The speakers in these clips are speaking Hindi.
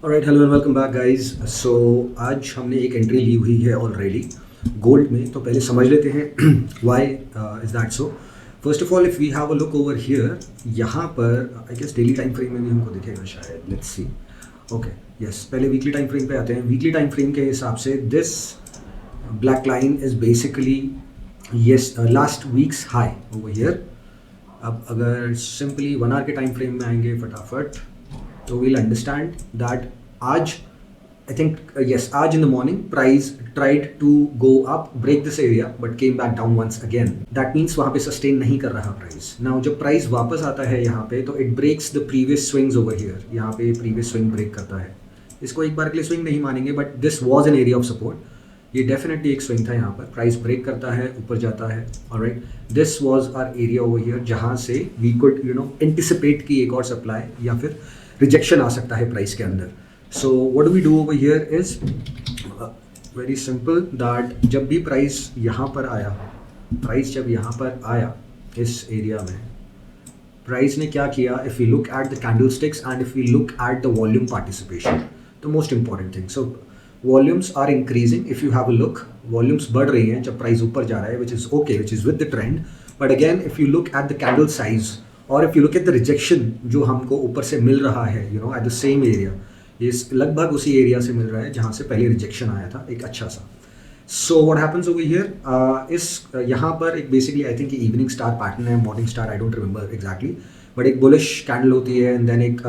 Alright, hello and welcome back guys. So आज हमने एक एंट्री ली हुई है ऑलरेडी गोल्ड में, तो पहले समझ लेते हैं why is that so. First of all, if we have a look over here, यहाँ पर I guess daily time frame में भी हमको दिखेगा शायद। Let's see. ओके, यस, पहले वीकली टाइम फ्रेम पे आते हैं। वीकली टाइम फ्रेम के हिसाब से this black line is basically yes last weeks high over here. अब अगर सिंपली 1 आवर के टाइम फ्रेम में आएंगे फटाफट, तो we'll understand that आज I think yes, आज in the morning price tried to go up, break this area but came back down once again. That means वहाँ पे sustain नहीं कर रहा price. Now जब price वापस आता है यहाँ पे, तो it breaks the previous swings over here. यहाँ पे previous swing break करता है। इसको एक बार के लिए swing नहीं मानेंगे, but this was an area of support. ये डेफिनेटली एक स्विंग था। यहाँ पर प्राइस ब्रेक करता है, ऊपर जाता है। Alright, this was our area over here, जहाँ से वी कुड एंटिसिपेट की एक और सप्लाई या फिर रिजेक्शन आ सकता है प्राइस के अंदर। So what do we do over here is very simple, that जब भी प्राइस यहाँ पर आया, प्राइस जब यहाँ पर आया इस एरिया में, प्राइस ने क्या किया? If you look at the candlesticks and if you look at the volume participation, the most important thing, so volumes are increasing. If you have a look, volumes बढ़ रही हैं जब प्राइस ऊपर जा रहा है, which is okay, which is with the trend. But again if you look at the candle size और if you look at the rejection जो हमको ऊपर से मिल रहा है एट द सेम एरिया, ये लगभग उसी एरिया से मिल रहा है जहाँ से पहले रिजेक्शन आया था एक अच्छा सा। So what happens over here, इस यहाँ पर एक basically I think evening star pattern है, morning star, I don't remember exactly, but एक बुलिश कैंडल होती है एंड देन एक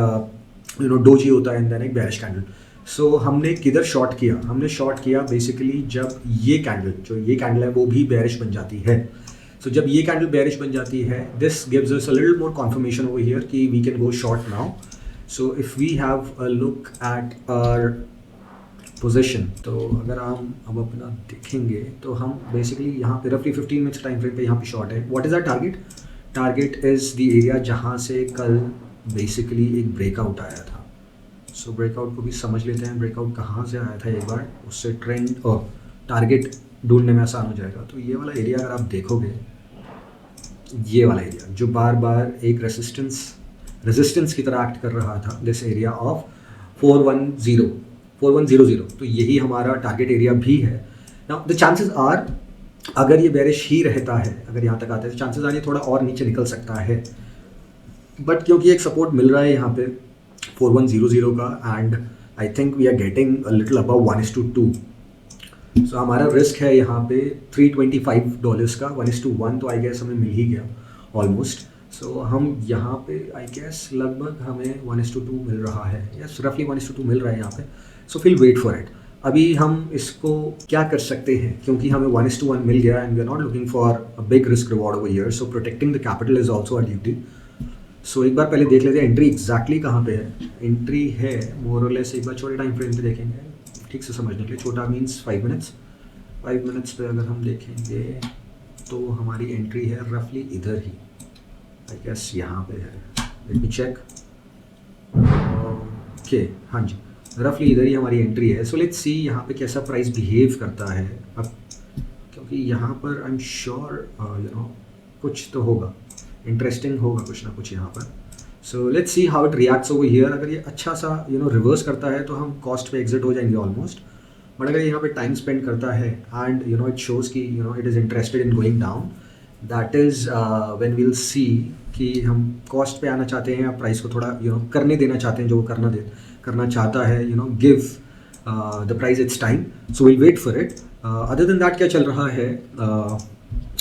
डोजी होता है एंड देन एक बेरिश कैंडल। सो हमने किधर शॉर्ट किया? हमने शॉर्ट किया बेसिकली जब ये कैंडल, जो ये कैंडल है वो भी बेरिश बन जाती है। सो जब ये कैंडल बेरिश बन जाती है, this gives us a little more confirmation over here कि we can go short now. So if we have a look at our position, तो अगर हम अब अपना देखेंगे तो हम बेसिकली यहाँ पे रफली 15 मिनट्स टाइम फ्रेम पे यहाँ पे शॉर्ट है। What is our target? Target is the area जहाँ से कल बेसिकली एक ब्रेकआउट आया था। सो ब्रेकआउट को भी समझ लेते हैं, ब्रेकआउट कहाँ से आया था एक बार, उससे ट्रेंड और टारगेट ढूंढने में आसान हो जाएगा। तो ये वाला एरिया अगर आप देखोगे, ये वाला एरिया जो बार बार एक रेजिस्टेंस की तरह एक्ट कर रहा था, दिस एरिया ऑफ 4100, तो यही हमारा टारगेट एरिया भी है। नाउ द चांसेस आर, अगर ये बेरिश ही रहता है, अगर यहाँ तक आता है, तो चांसेस आर ये थोड़ा और नीचे निकल सकता है, बट क्योंकि एक सपोर्ट मिल रहा है यहाँ पे 4100 का, and I think we are getting a little above 1:2। सो हमारा रिस्क है यहाँ पे $325 का, 1:1, तो आई गेस हमें मिल ही गया ऑलमोस्ट। सो हम यहाँ पे आई गेस लगभग हमें 1:2 मिल रहा है, यस रफली 1:2 मिल रहा है यहाँ पे। सो फिल वेट फॉर इट। अभी हम इसको क्या कर सकते हैं, क्योंकि हमें 1:1 मिल गया and we are not looking for a big risk reward over here, so protecting the capital is also a duty. So एक बार पहले देख लेते हैं एंट्री एग्जैक्टली कहाँ पे है। एंट्री है मोर और लेस, एक बार छोटे टाइम फ्रेम पे देखेंगे ठीक से समझने के लिए। छोटा मीन्स 5 मिनट्स। 5 मिनट्स पे अगर हम देखेंगे तो हमारी एंट्री है रफली इधर ही, आई गेस यहाँ पे है। Let me check. ओके, हाँ जी, रफली इधर ही हमारी एंट्री है। सो लेट्स सी यहाँ पे कैसा प्राइस बिहेव करता है अब, क्योंकि यहाँ पर आई एम श्योर कुछ तो होगा, इंटरेस्टिंग होगा कुछ ना कुछ यहाँ पर। So let's see how it reacts over here. अगर ये अच्छा सा रिवर्स करता है तो हम कॉस्ट पे एग्जिट हो जाएंगे ऑलमोस्ट, बट अगर यहाँ पे टाइम स्पेंड करता है एंड इट शोज़ कि it is interested in going down, that is when we will see कि हम कॉस्ट पे आना चाहते हैं या प्राइस को थोड़ा करने देना चाहते हैं जो वो करना चाहता है, give the price it's time. So will wait for it. Other than that क्या चल रहा है,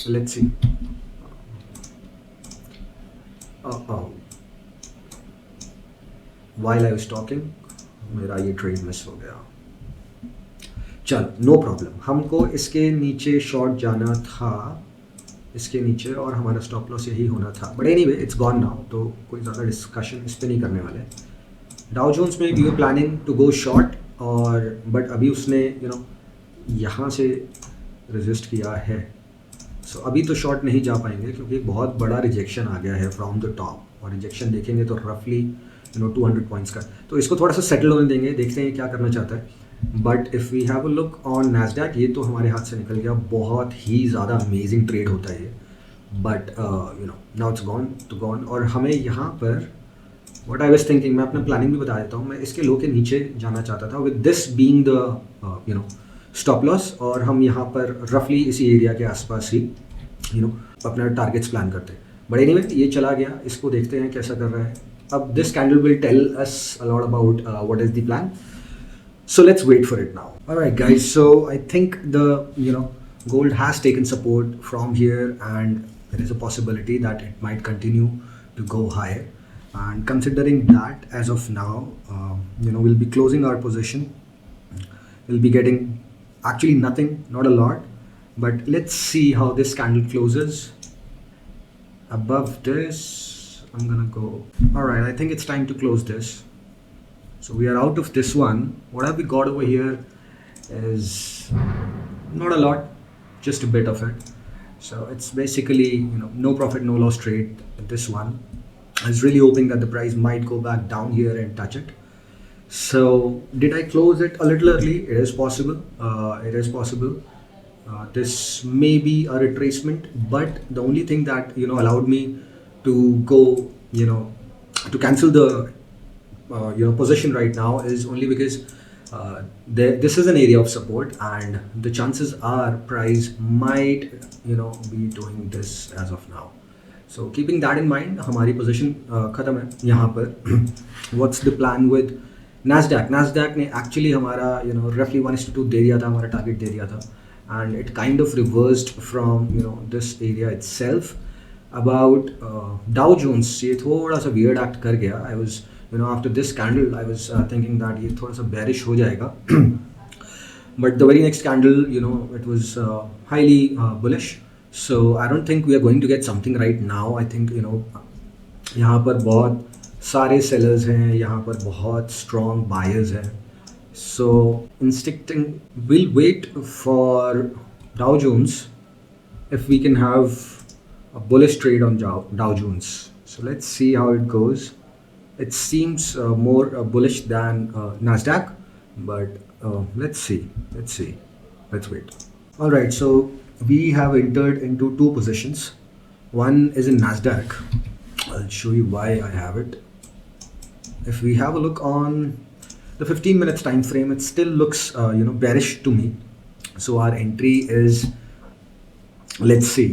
let's see. While I was talking, मेरा ये ट्रेड मिस हो गया। चल, नो प्रॉब्लम। हमको इसके नीचे शॉर्ट जाना था, इसके नीचे, और हमारा स्टॉप लॉस यही होना था, but anyway it's gone now, तो कोई ज़्यादा डिस्कशन इस पर नहीं करने वाले। डाउ जोन्स में we were planning to go short, और बट अभी उसने यहाँ से रेजिस्ट किया है। सो अभी तो शॉर्ट नहीं जा पाएंगे क्योंकि एक बहुत बड़ा रिजेक्शन आ गया है फ्रॉम द टॉप, और रिजेक्शन देखेंगे तो रफली 200 पॉइंट्स का। तो इसको थोड़ा सा सेटल होने देंगे, देखते हैं क्या करना चाहता है। But if we have a look on Nasdaq, ये तो हमारे हाथ से निकल गया, बहुत ही ज़्यादा अमेजिंग ट्रेड होता है ये, बट नाउ इट्स गॉन तो गॉन। और हमें यहाँ पर व्हाट आई वाज थिंकिंग, मैं अपना प्लानिंग भी बता देता हूँ, मैं इसके लो के नीचे जाना चाहता था with this being the stop loss, और हम यहाँ पर रफली इसी एरिया के आसपास ही अपना टारगेट्स प्लान करते हैं। बट एनीवे ये चला गया, इसको देखते हैं कैसा कर रहा है। अब this candle will tell us a lot about what is the plan, so let's wait for it now. All right guys, so I think the gold has taken support from here, and there is a possibility that it might continue to go higher, and considering that as of now, we'll be closing our position. We'll be getting actually nothing, not a lot, but let's see how this candle closes. Above this I'm gonna go. All right, I think it's time to close this. So we are out of this one. What have we got over here is not a lot, just a bit of it. So it's basically no profit no loss trade. This one, I was really hoping that the price might go back down here and touch it. So did I close it a little early? It is possible. It is possible. This may be a retracement, but the only thing that allowed me to go to cancel the position right now is only because this is an area of support, and the chances are price might be doing this as of now. So keeping that in mind, हमारी position ख़त्म है यहाँ पर. What's the plan with Nasdaq? Nasdaq ने actually हमारा roughly 1:2 दे दिया था, हमारा target दे दिया था, and it kind of reversed from this area itself. About Dow Jones, ये थोड़ा सा weird act कर गया. I was after this candle I was thinking that ये थोड़ा सा bearish हो जाएगा, but the very next candle it was highly bullish. So I don't think we are going to get something right now. I think यहाँ पर बहुत सारे sellers हैं, यहाँ पर बहुत strong buyers हैं. So instincting we'll wait for Dow Jones if we can have a bullish trade on Dow Jones. So let's see how it goes. It seems more bullish than Nasdaq, but let's see. Let's wait. All right, so we have entered into two positions. One is in Nasdaq. I'll show you why I have it. If we have a look on the 15 minutes time frame, it still looks bearish to me. So our entry is, let's see,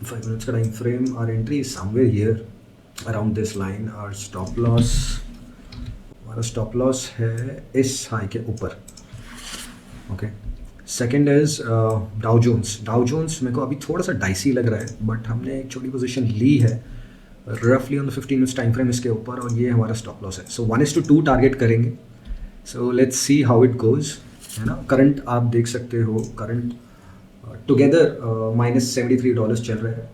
5 minutes time frame, our entry is somewhere here around this line. Our stop loss, हमारा stop loss है इस हाई के ऊपर. Okay, second is Dow Jones. Dow Jones मेरे को अभी थोड़ा सा डाइसी लग रहा है, बट हमने एक छोटी पोजीशन ली है रफली on the 15 minutes time frame इसके ऊपर, और ये हमारा स्टॉप लॉस है. सो 1:2 टारगेट करेंगे. So let's see how it goes, है ना. करंट आप देख सकते हो, करंट टुगेदर -$73 चल रहा है.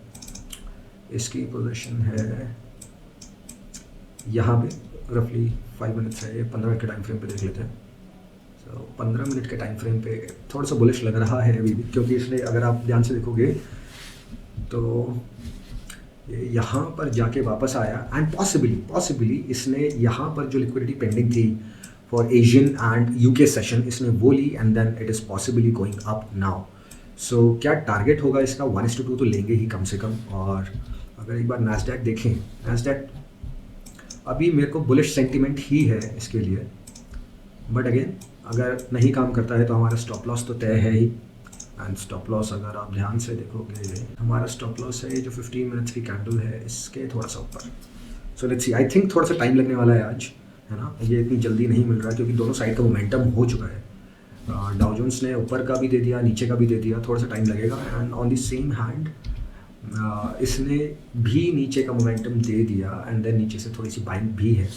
इसकी पोजीशन है यहाँ पे रफली 5 मिनट्स है, ये 15 मिनट के टाइम फ्रेम पे देख लेते हैं. सो 15 मिनट के टाइम फ्रेम पे थोड़ा सा बुलिश लग रहा है अभी भी, क्योंकि इसने अगर आप ध्यान से देखोगे तो ये यहाँ पर जाके वापस आया, एंड पॉसिबली इसने यहाँ पर जो लिक्विडिटी पेंडिंग थी for Asian and UK session, इसने वो ली, and then it is possibly going up now. So क्या टारगेट होगा इसका? 1:2 तो लेंगे ही कम से कम. और अगर एक बार नास्डैक देखें, नास्डैक अभी मेरे को बुलिश सेंटीमेंट ही है इसके लिए, बट अगेन अगर नहीं काम करता है तो हमारा स्टॉप लॉस तो तय है ही. एंड स्टॉप लॉस अगर आप ध्यान से देखोगे, हमारा स्टॉप लॉस है जो 15 मिनट्स की कैंडल है इसके थोड़ा सा ऊपर. So let's see, I think थोड़ा सा टाइम लगने वाला है आज, है ना. ये इतनी जल्दी नहीं मिल रहा क्योंकि दोनों साइड का मोमेंटम हो चुका है. डाउ जोन्स ने ऊपर का भी दे दिया, नीचे का भी दे दिया, थोड़ा सा टाइम लगेगा. And on the same hand इसने भी नीचे का मोमेंटम दे दिया, एंड देन नीचे से थोड़ी सी बाइंग भी है.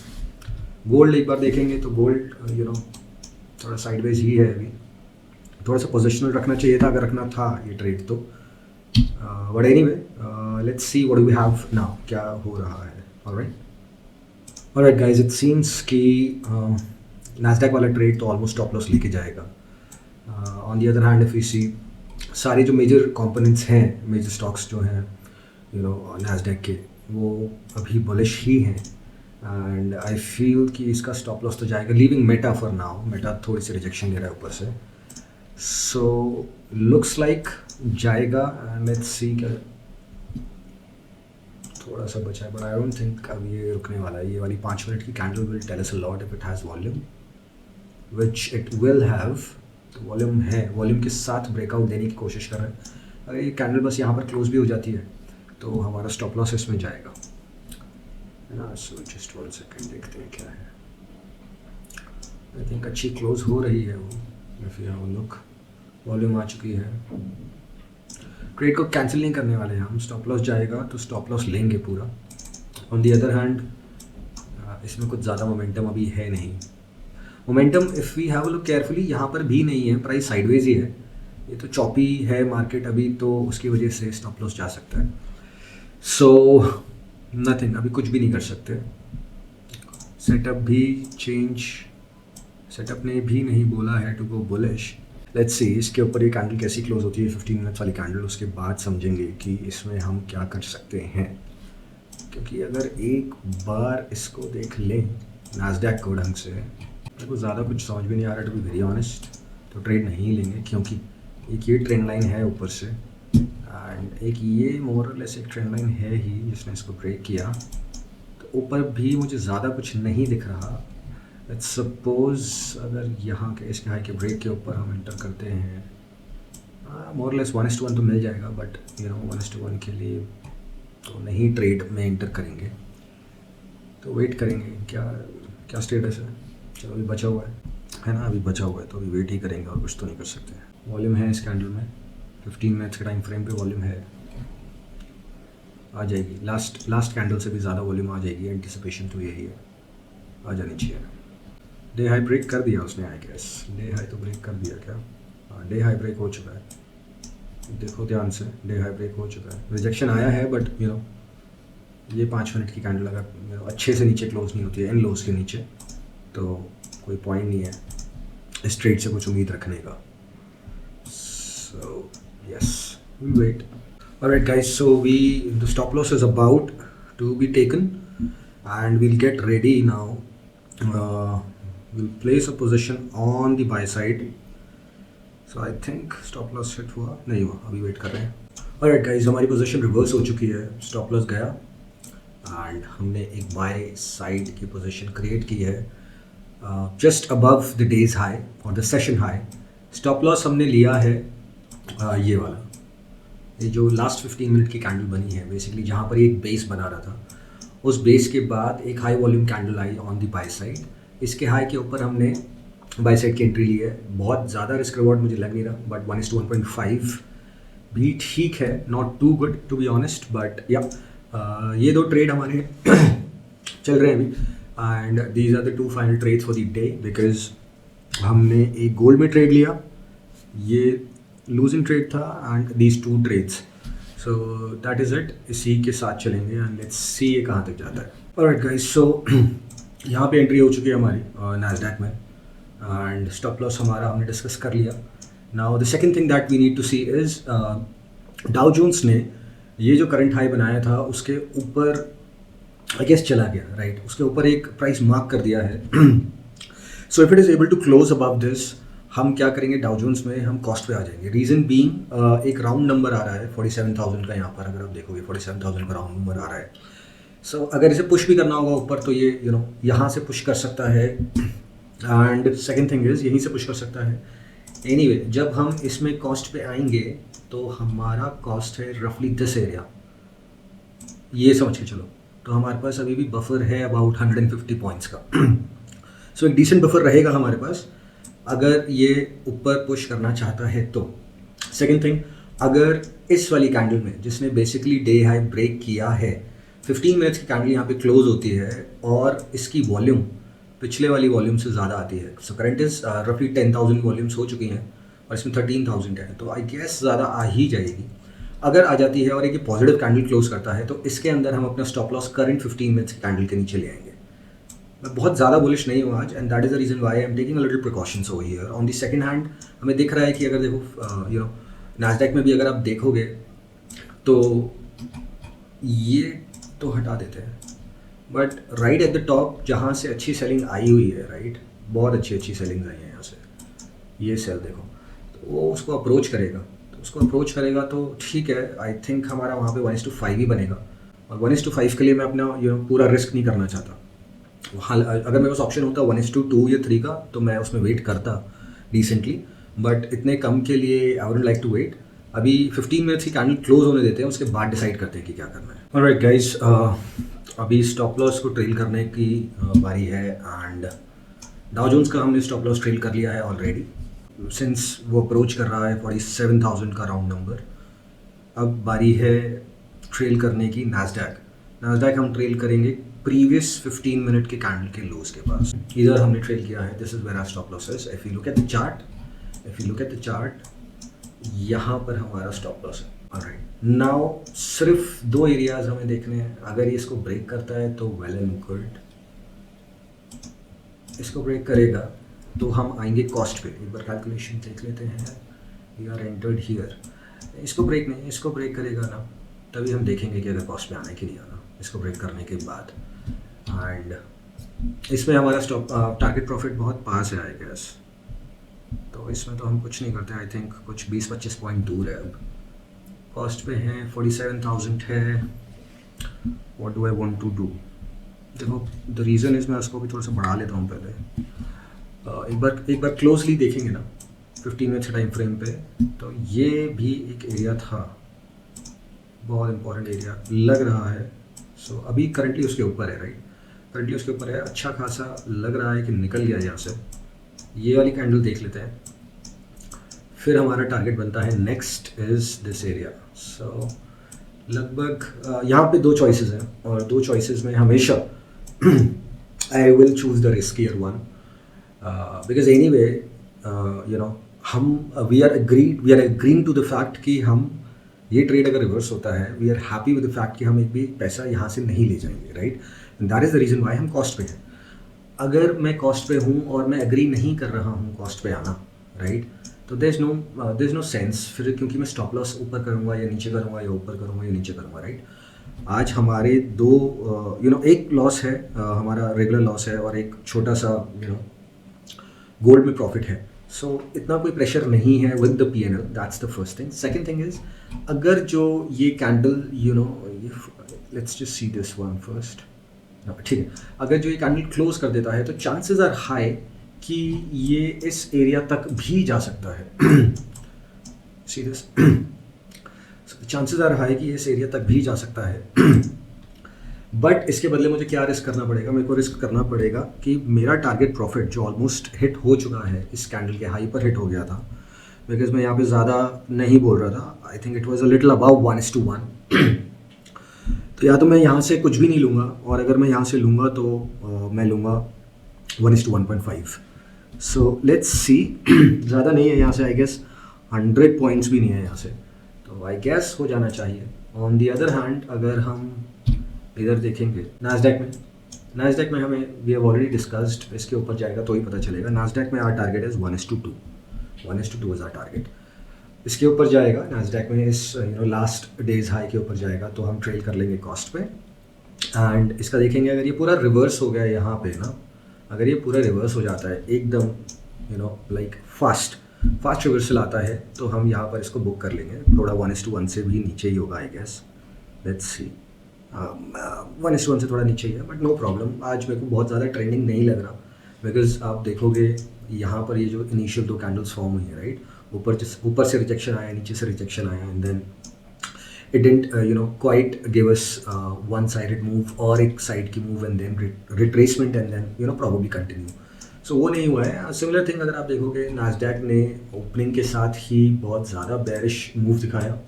गोल्ड एक बार देखेंगे तो गोल्ड थोड़ा साइडवेज ही है अभी. थोड़ा सा पोजिशनल रखना चाहिए था अगर रखना था ये ट्रेड तो. But anyway let's see what we have now, क्या हो रहा है. ऑलराइट गाइस, इट सीम्स कि नास्डैक वाला ट्रेड तो ऑलमोस्ट स्टॉप लॉस लेके जाएगा. On the other hand if you see, सारे जो मेजर कंपोनेंट्स हैं, मेजर स्टॉक्स जो हैं नास्डैक के, वो अभी बुलिश ही हैं. एंड आई फील कि इसका स्टॉप लॉस तो जाएगा, leaving Meta for now. Meta थोड़ी सी रिजेक्शन दे रहा है ऊपर से. सो लुक्स लाइक जाएगा. एंड लेट्स सी, क्या थोड़ा सा बचा है, बट आई डोंट थिंक अब ये रुकने वाला है। ये वाली 5 मिनट की candle will tell us a lot if it has volume, which it will have. तो वॉल्यूम है, वॉल्यूम के साथ ब्रेकआउट देने की कोशिश कर रहे हैं। अगर ये कैंडल बस यहाँ पर क्लोज भी हो जाती है तो हमारा स्टॉप लॉस इसमें जाएगा, है ना। सो जस्ट 1 सेकेंड, देखते हैं क्या है। आई थिंक अच्छी क्लोज हो रही है वो, if you have a look, volume आ चुकी है। ट्रेड को कैंसिल नहीं करने वाले हैं हम, स्टॉप लॉस जाएगा तो स्टॉप लॉस लेंगे पूरा। ऑन दी अदर हैंड इसमें कुछ ज़्यादा मोमेंटम अभी है नहीं। Momentum if we have a look carefully यहाँ पर भी नहीं है, प्राइस साइडवेज ही है। ये तो चॉपी है मार्केट अभी, तो उसकी वजह से स्टॉप लॉस जा सकता है। सो नथिंग, अभी कुछ भी नहीं कर सकते। सेटअप भी चेंज, सेटअप ने भी नहीं बोला है to go bullish. Let's see इसके ऊपर ये कैंडल कैसी क्लोज होती है, 15 मिनट्स वाली कैंडल, उसके बाद समझेंगे कि इसमें हम क्या कर सकते हैं। क्योंकि अगर एक बार इसको देख लें नास्डैक को ढंग से, मेरे को ज़्यादा कुछ समझ भी नहीं आ रहा टू बी वेरी ऑनेस्ट, तो ट्रेड नहीं लेंगे। क्योंकि एक ये ट्रेंड लाइन है ऊपर से, एंड एक ये मोर और लेस एक ट्रेंड लाइन है ही जिसने इसको ब्रेक किया। तो ऊपर भी मुझे ज़्यादा कुछ नहीं दिख रहा। लेट्स सपोज अगर यहाँ के इसके हाई के ब्रेक के ऊपर हम एंटर करते हैं, मोर लेस 1:1 तो मिल जाएगा, बट यू नो 1:1 के लिए तो नहीं ट्रेड में एंटर करेंगे, तो वेट करेंगे। क्या क्या स्टेटस है? चलो अभी बचा हुआ है ना, अभी बचा हुआ है तो अभी वेट ही करेंगे और कुछ तो नहीं कर सकते। वॉल्यूम है इस कैंडल में, 15 मिनट्स के टाइम फ्रेम पे वॉल्यूम है, आ जाएगी। लास्ट कैंडल से भी ज़्यादा वॉल्यूम आ जाएगी, एंटिसिपेशन तो यही है, आ जानी चाहिए। डे हाई ब्रेक कर दिया उसने, आई गेस डे हाई तो ब्रेक कर दिया क्या? हाँ, डे हाई ब्रेक हो चुका है, देखो ध्यान से, डे हाई ब्रेक हो चुका है। रिजेक्शन आया है बट यू नो ये 5 मिनट की कैंडल अगर अच्छे से नीचे क्लोज नहीं होती है, इन लोज के नीचे, तो कोई पॉइंट नहीं है इस ट्रेड से कुछ उम्मीद रखने का। So yes, we wait. Alright guys, so the stop loss is about to be taken and we'll get ready now. We'll place a position on the buy side. So I think stop loss hit हुआ नहीं हुआ, अभी वेट कर रहे हैं। Alright guys, हमारी पोजीशन रिवर्स हो चुकी है, स्टॉप लॉस गया एंड हमने एक बाय साइड की पोजीशन क्रिएट की है just above the day's high और the session high. Stop loss हमने लिया है ये वाला, ये जो लास्ट 15 मिनट की कैंडल बनी है बेसिकली, जहाँ पर एक बेस बना रहा था, उस बेस के बाद एक high volume candle I on the by side. इसके हाई के ऊपर हमने बाय साइड की एंट्री ली है। बहुत ज़्यादा रिस्क रिवॉर्ड मुझे लग नहीं रहा, बट 1:1.5 भी ठीक है, not too good to be honest, but या ये दो ट्रेड हमारे चल रहे हैं अभी, and these are the 2 final trades for the day. Because हमने एक गोल्ड में ट्रेड लिया, ये लूजिंग ट्रेड था, and these 2 trades, so that is it. इसी के साथ चलेंगे एंड लेट्स सी ये कहाँ तक जाता है। ऑलराइट गाइस, सो यहाँ पे एंट्री हो चुकी है हमारी नास्डैक में, एंड स्टॉप लॉस हमारा हमने डिस्कस कर लिया। Now the second thing that we need to see is Dow Jones ने ये जो करंट हाई बनाया था उसके ऊपर आई गेस चला गया, राइट, उसके ऊपर एक प्राइस मार्क कर दिया है। So if it is able to close above this, हम क्या करेंगे, डाउ जोन्स में हम कॉस्ट पे आ जाएंगे। रीज़न बीइंग एक राउंड नंबर आ रहा है 47,000 का, यहाँ पर अगर आप देखोगे 47,000 का राउंड नंबर आ रहा है। सो अगर इसे पुश भी करना होगा ऊपर तो ये यू नो यहाँ से पुश कर सकता है, एंड सेकंड थिंग इज़ यहीं से पुश कर सकता है। एनीवे, जब हम इसमें कॉस्ट पे आएंगे तो हमारा कॉस्ट है रफली दिस एरिया, ये समझ के चलो। तो हमारे पास अभी भी बफर है अबाउट 150 पॉइंट्स का। सो एक डिसेंट बफर रहेगा हमारे पास अगर ये ऊपर पुश करना चाहता है तो। सेकंड थिंग, अगर इस वाली कैंडल में जिसने बेसिकली डे हाई ब्रेक किया है, 15 मिनट्स की कैंडल यहाँ पे क्लोज होती है और इसकी वॉल्यूम पिछले वाली वॉल्यूम से ज़्यादा आती है। सो करंट इज रफली 10,000 वॉल्यूम्स हो चुकी हैं और इसमें 13,000 है, तो आई गेस ज़्यादा आ ही जाएगी। अगर आ जाती है और एक पॉजिटिव कैंडल क्लोज करता है तो इसके अंदर हम अपना स्टॉप लॉस करंट 15 मिनट्स की कैंडल के नीचे ले आएंगे। मैं बहुत ज़्यादा बुलिश नहीं हूँ आज, and that is the reason why I am taking a little precautions over here. On the second hand हमें दिख रहा है कि अगर देखो यू नो नास्डैक में भी अगर आप देखोगे तो ये तो हटा देते हैं, but right at the top जहाँ से अच्छी सेलिंग आई हुई है, राइट, बहुत अच्छी सेलिंग आई है यहाँ से, ये सेल देखो, तो वो उसको अप्रोच करेगा, तो ठीक है। आई थिंक हमारा वहाँ पे 1:5 ही बनेगा, और 1:5 के लिए मैं अपना पूरा रिस्क नहीं करना चाहता। हाँ, अगर मेरे पास ऑप्शन होता 1:2 या 3 का तो मैं उसमें वेट करता डिसेंटली, बट इतने कम के लिए I would like to wait. अभी 15 मिनट्स की कैंडल क्लोज होने देते हैं, उसके बाद डिसाइड करते हैं कि क्या करना है। ऑलराइट गाइस, अभी स्टॉप लॉस को ट्रेल करने की बारी है एंड डाउ जोन्स का हमने स्टॉप लॉस ट्रेल कर लिया है ऑलरेडी, सिंस वो अप्रोच कर रहा है 47,000 का राउंड नंबर। अब बारी है ट्रेल करने की नास्डैक हम ट्रेल करेंगे प्रीवियस 15 मिनट के कैंडल के लोज के पास। इधर हमने ट्रेल किया है, this is where our stop loss is. If you look at the chart, यहाँ पर हमारा स्टॉप लॉस है। ऑलराइट, नाउ सिर्फ 2 एरियाज हमें देखने हैं। अगर ये इसको ब्रेक करता है तो वेल एंड गुड, इसको ब्रेक करेगा तो हम आएंगे कॉस्ट पे। एक बार कैलकुलेशन देख लेते हैं, वी आर एंटर्ड हियर। इसको ब्रेक करेगा ना, तभी हम देखेंगे कि अगर कॉस्ट पे आना है कि नहीं आना, इसको ब्रेक करने के बाद। एंड इसमें हमारा स्टॉप टारगेट प्रॉफिट बहुत पास है आई गेस, तो इसमें तो हम कुछ नहीं करते। आई थिंक कुछ 20-25 पॉइंट दूर है। अब कॉस्ट पे हैं 47,000 है। What do I want to do? देखो, द रीज़न इज़ मैं उसको भी थोड़ा सा बढ़ा लेता हूँ पहले। एक बार क्लोजली देखेंगे ना 15 मिनट्स टाइम फ्रेम पे, तो ये भी एक एरिया था, बहुत इंपॉर्टेंट एरिया लग रहा है। सो अभी करंटली उसके ऊपर है, राइट? करंटली उसके ऊपर है, अच्छा खासा लग रहा है कि निकल गया यहाँ से। ये वाली कैंडल देख लेते हैं, फिर हमारा टारगेट बनता है नेक्स्ट इज दिस एरिया। सो लगभग यहाँ पे 2 चॉइसेस हैं, और 2 चॉइसेस में हमेशा I will choose the riskier one, because anyway हम we are agreeing to the fact कि हम ये ट्रेड अगर रिवर्स होता है, we are happy with the fact कि हम एक भी पैसा यहाँ से नहीं ले जाएंगे, right? That is the reason why हम कॉस्ट पे हैं। अगर मैं कॉस्ट पे हूँ और मैं एग्री नहीं कर रहा हूँ कॉस्ट पे आना, राइट, तो देयर इज़ नो सेंस फिर, क्योंकि मैं स्टॉप लॉस ऊपर करूँगा या नीचे करूँगा, या ऊपर करूँगा या नीचे करूँगा, राइट? आज हमारे 2 एक लॉस है, हमारा रेगुलर लॉस है, और एक छोटा सा गोल्ड में प्रॉफिट है। सो इतना कोई प्रेशर नहीं है with the P&L, that's the first thing. Second thing is, अगर जो ये candle let's just see this one first, ठीक है, अगर जो ये कैंडल क्लोज कर देता है तो चांसेस आर हाई कि ये इस एरिया तक भी जा सकता है। See this, chances are high कि इस एरिया तक भी जा सकता है। बट इसके बदले मुझे क्या रिस्क करना पड़ेगा? मेरे को रिस्क करना पड़ेगा कि मेरा टारगेट प्रॉफिट जो ऑलमोस्ट हिट हो चुका है, इस कैंडल के हाई पर हिट हो गया था, बिकॉज मैं यहाँ पे ज़्यादा नहीं बोल रहा था। I think it was a little above 1:1। तो या तो मैं यहाँ से कुछ भी नहीं लूँगा, और अगर मैं यहाँ से लूँगा तो मैं लूँगा 1:1.5। सो लेट्स सी, ज़्यादा नहीं है यहाँ से, आई गेस 100 पॉइंट्स भी नहीं है यहाँ से, तो आई गेस हो जाना चाहिए। ऑन दी अदर हैंड, अगर हम इधर देखेंगे नास्डैक में हमें, वी हैव ऑलरेडी डिस्कस्ड, इसके ऊपर जाएगा तो ही पता चलेगा। नास्डैक में our target is 1:2 is our target. इसके ऊपर जाएगा नास्डैक में, इस लास्ट डेज हाई के ऊपर जाएगा तो हम ट्रेड कर लेंगे कॉस्ट पे। एंड इसका देखेंगे, अगर ये पूरा रिवर्स हो गया यहाँ पे ना, अगर ये पूरा रिवर्स हो जाता है एकदम लाइक फास्ट रिवर्सल आता है, तो हम यहाँ पर इसको बुक कर लेंगे। थोड़ा 1:1 से भी नीचे ही होगा आई गेस, लेट्स सी। 1:1 से थोड़ा नीचे ही है, बट नो प्रॉब्लम। आज मेरे को बहुत ज़्यादा ट्रेंडिंग नहीं लग रहा, बिकॉज आप देखोगे यहाँ पर ये जो इनिशियल 2 कैंडल्स फॉर्म हुई है, राइट, ऊपर से रिजेक्शन आया, नीचे से रिजेक्शन आया, and then it didn't quite give us one sided move और एक साइड की move, and then retracement, and then probably continue. So वो नहीं हुआ है। सिमिलर थिंग अगर आप देखोगे, नास्डैक ने ओपनिंग के साथ ही बहुत ज़्यादा बेरिश मूव दिखाया,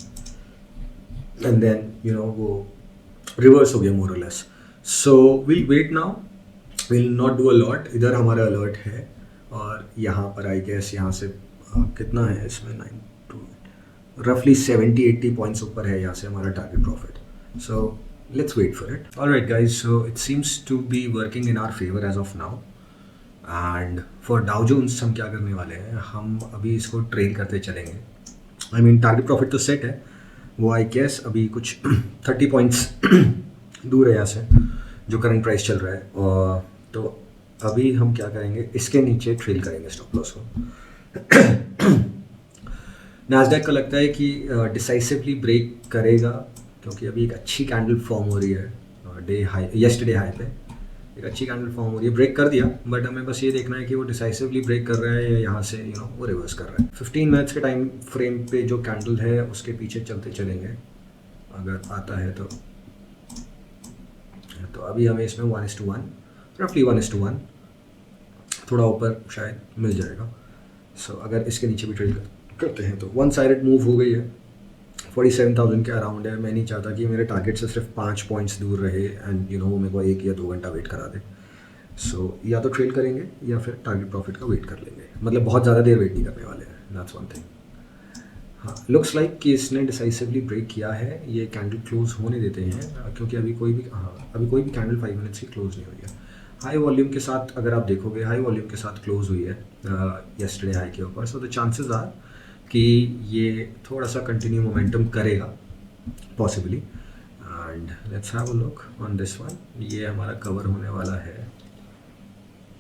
एंड देन वो रिवर्स हो गया मोर और less. So will wait now, will not do a lot. इधर हमारा अलर्ट है, और यहाँ पर आई गेस यहाँ से कितना है इसमें, 9 to रफली 70-80 पॉइंट्स ऊपर है यहाँ से हमारा target profit. So let's wait for it. Alright guys, so it seems to be working in our favour as of now. And for Dow Jones हम क्या करने वाले हैं, हम अभी इसको ट्रेल करते चलेंगे। आई मीन टारगेट प्रॉफिट तो सेट है, वो आई गेस अभी कुछ 30 पॉइंट्स दूर है यहाँ से जो करंट प्राइस चल रहा है। तो अभी हम क्या करेंगे, इसके नीचे ट्रेल करेंगे स्टॉप लॉस को। नास्डैक का लगता है कि डिसाइसिवली ब्रेक करेगा क्योंकि अभी एक अच्छी कैंडल फॉर्म हो रही है डे हाई, येस्टरडे हाई पे एक अच्छी कैंडल फॉर्म हो रही है। ब्रेक कर दिया, बट हमें बस ये देखना है कि वो डिसाइसिवली ब्रेक कर रहा है या यहाँ से वो रिवर्स कर रहा है। 15 मिनट्स के टाइम फ्रेम पे जो कैंडल है उसके पीछे चलते चलेंगे अगर आता है तो अभी हमें इसमें 1:1 रफली 1:1 थोड़ा ऊपर शायद मिल जाएगा। सो अगर इसके नीचे भी ट्रेड करते हैं तो वन साइडेड मूव हो गई है, 47,000 के अराउंड है। मैं नहीं चाहता कि मेरे टारगेट से सिर्फ 5 पॉइंट्स दूर रहे एंड वो मेरे को 1 या 2 घंटा वेट करा दे। सो या तो ट्रेड करेंगे या फिर टारगेट प्रॉफिट का वेट कर लेंगे, मतलब बहुत ज़्यादा देर वेट नहीं करने वाले हैं, दैट्स वन थिंग। हाँ, लुक्स लाइक कि इसने डिसाइसिवली ब्रेक किया है। ये कैंडल क्लोज होने देते हैं क्योंकि अभी कोई भी कैंडल 5 मिनट्स की क्लोज नहीं हुई है। हाई वॉल्यूम के साथ अगर आप देखोगे, हाई वॉल्यूम के साथ क्लोज हुई है येस्टरडे हाई के ऊपर। सो द चांसेस आर कि ये थोड़ा सा कंटिन्यू मोमेंटम करेगा possibly. And let's have a look on this one. ये हमारा कवर होने वाला है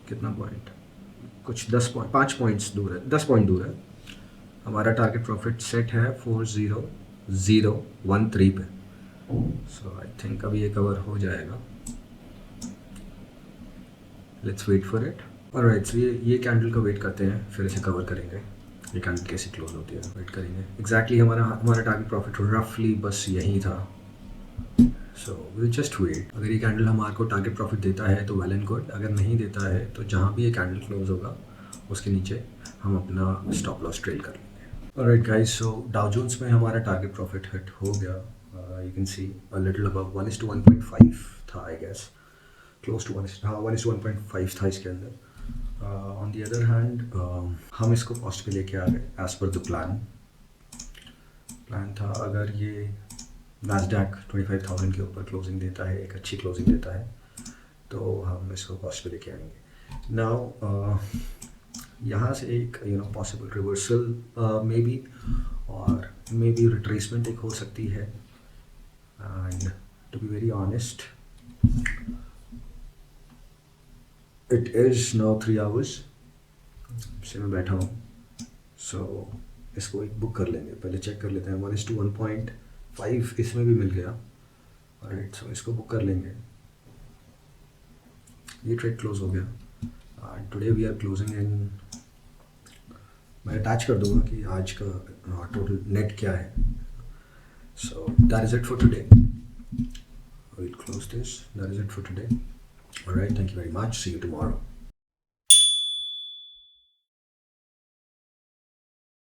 कितना पॉइंट, कुछ 5 पॉइंट्स दूर है, 10 पॉइंट दूर है। हमारा टारगेट प्रॉफिट सेट है 40013 पे। सो आई थिंक अभी ये कवर हो जाएगा। Let's wait for it. Alright, so ये कैंडल का वेट करते हैं, फिर इसे कवर करेंगे। ये कैंडल कैसे क्लोज होती है वेट करेंगे। एग्जैक्टली हमारा टारगेट प्रॉफिट रफली बस यही था। So will just wait. अगर ये कैंडल हमारे को टारगेट प्रॉफिट देता है तो वेल एंड गुड, अगर नहीं देता है तो जहाँ भी ये कैंडल क्लोज होगा उसके नीचे हम अपना स्टॉप लॉस ट्रेल कर लेंगे। ऑलराइट गाइस, सो डाउ जोन्स में हमारा टारगेट प्रॉफिट हिट हो गया। You can see a little above 1:1.5 था आई गेस, क्लोज टू 1:1.5 था इसके अंदर। ऑन दी अदर हैंड हम इसको कॉस्ट पे लेके आ गए एज पर द प्लान था। अगर ये नैस्डैक 25,000 के ऊपर क्लोजिंग देता है, एक अच्छी क्लोजिंग देता है, तो हम इसको कॉस्ट पे लेके आएंगे। नाउ यहाँ से एक पॉसिबल रिवर्सल मे बी, और मे बी रिट्रेसमेंट एक हो सकती है। And to be very honest, it is now 3 hours से मैं बैठा हूँ। सो इसको एक बुक कर लेंगे, पहले चेक कर लेते हैं। 1:1.5 इसमें भी मिल गया। ऑलराइट, सो इसको बुक कर लेंगे। ये ट्रेड क्लोज हो गया। Today we are closing in, मैं अटैच कर दूंगा कि आज का टोटल नेट क्या है। सो that is it for today. We'll close this. That is it for today. All right, thank you very much. See you tomorrow.